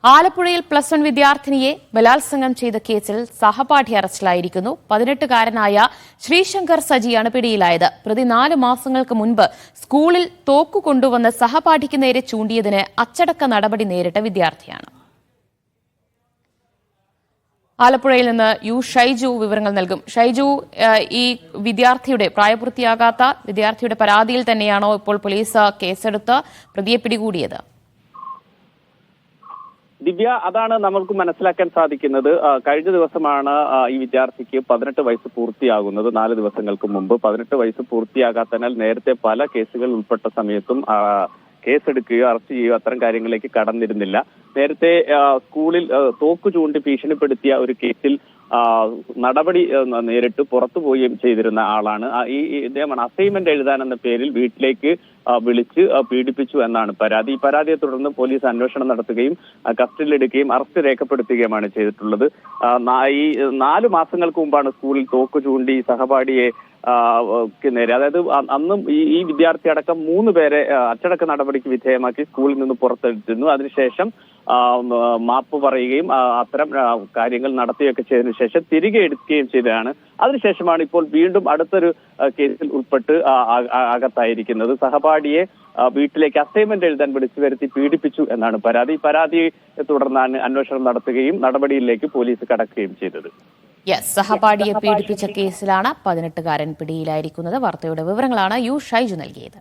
ആലപ്പുഴയിൽ +1 വിദ്യാർത്ഥിനിയെ ബലാത്സംഗം ചെയ്ത കേസിൽ സഹപാഠി അറസ്റ്റിലായിരിക്കുന്നു. 18-കാരനായ ശ്രീശങ്കർ സജിയാണ് പിടിയിലായത്. പ്രതി 4 മാസങ്ങൾക്ക് മുൻപ് സ്കൂളിൽ തോക്കു കൊണ്ടുവന്ന് സഹപാഠിക്ക് നേരെ ചൂണ്ടിയതിന് അച്ചടക്ക നടപടി നേരിട്ട വിദ്യാർത്ഥിയാണ്. ആലപ്പുഴയിൽ നിന്ന് ഷൈജു വിവരങ്ങൾ നൽകും. ഷൈജു, ഈ പ്രായപൂർത്തിയാകാത്ത വിദ്യാർത്ഥിയുടെ പരാതിയിൽ തന്നെയാണോ ഇപ്പോൾ പോലീസ് കേസെടുത്ത് പ്രതിയെ പിടികൂടിയത്? ദിവ്യ, അതാണ് നമുക്ക് മനസ്സിലാക്കാൻ സാധിക്കുന്നത്. കഴിഞ്ഞ ദിവസമാണ് ഈ വിദ്യാർത്ഥിക്ക് 18 വയസ്സ് പൂർത്തിയാകുന്നത്. 4 ദിവസങ്ങൾക്ക് മുമ്പ് 18 വയസ്സ് പൂർത്തിയാകാത്തതിനാൽ നേരത്തെ പല കേസുകൾ ഉൾപ്പെട്ട സമയത്തും കേസെടുക്കുകയോ അറസ്റ്റ് ചെയ്യുകയോ അത്തരം കാര്യങ്ങളിലേക്ക് കടന്നിരുന്നില്ല. നേരത്തെ സ്കൂളിൽ തോക്ക് ചൂണ്ടി ഭീഷണിപ്പെടുത്തിയ ഒരു കേസിൽ നടപടി നേരിട്ട് പുറത്തുപോവുകയും ചെയ്തിരുന്ന ആളാണ്. ഇദ്ദേഹമാണ് അസൈൻമെന്റ് എഴുതാനെന്ന പേരിൽ വീട്ടിലേക്ക് വിളിച്ച് പീഡിപ്പിച്ചു എന്നാണ് പരാതി. ഈ പരാതിയെ തുടർന്ന് പോലീസ് അന്വേഷണം നടത്തുകയും കസ്റ്റഡിയിലെടുക്കുകയും അറസ്റ്റ് രേഖപ്പെടുത്തുകയുമാണ് ചെയ്തിട്ടുള്ളത്. ഈ 4 മാസങ്ങൾക്ക് മുമ്പാണ് സ്കൂളിൽ തോക്ക് ചൂണ്ടി സഹപാഠിയെ നേരെ, അതായത് അന്നും ഈ വിദ്യാർത്ഥി അടക്കം 3 പേരെ അച്ചടക്ക നടപടിക്ക് വിധേയമാക്കി സ്കൂളിൽ നിന്ന് പുറത്തെടുത്തിരുന്നു. അതിനുശേഷം മാപ്പ് പറയുകയും അത്തരം കാര്യങ്ങൾ നടത്തുകയൊക്കെ ചെയ്തതിനു ശേഷം തിരികെ എടുക്കുകയും ചെയ്തതാണ്. അതിനുശേഷമാണ് ഇപ്പോൾ വീണ്ടും അടുത്തൊരു കേസിൽ ഉൾപ്പെട്ട് അകത്തായിരിക്കുന്നത്. സഹപാഠിയെ വീട്ടിലേക്ക് അസൈൻമെന്റ് എഴുതാൻ വിളിച്ചു വരുത്തി പീഡിപ്പിച്ചു എന്നാണ് പരാതി. പരാതിയെ തുടർന്നാണ് അന്വേഷണം നടത്തുകയും നടപടിയിലേക്ക് പോലീസ് കടക്കുകയും ചെയ്തത്. സഹപാഠിയെ പീഡിപ്പിച്ച കേസിലാണ് 18-കാരൻ പിടിയിലായിരിക്കുന്നത്. വാർത്തയുടെ വിവരങ്ങളാണ് ഷൈജു നൽകിയത്.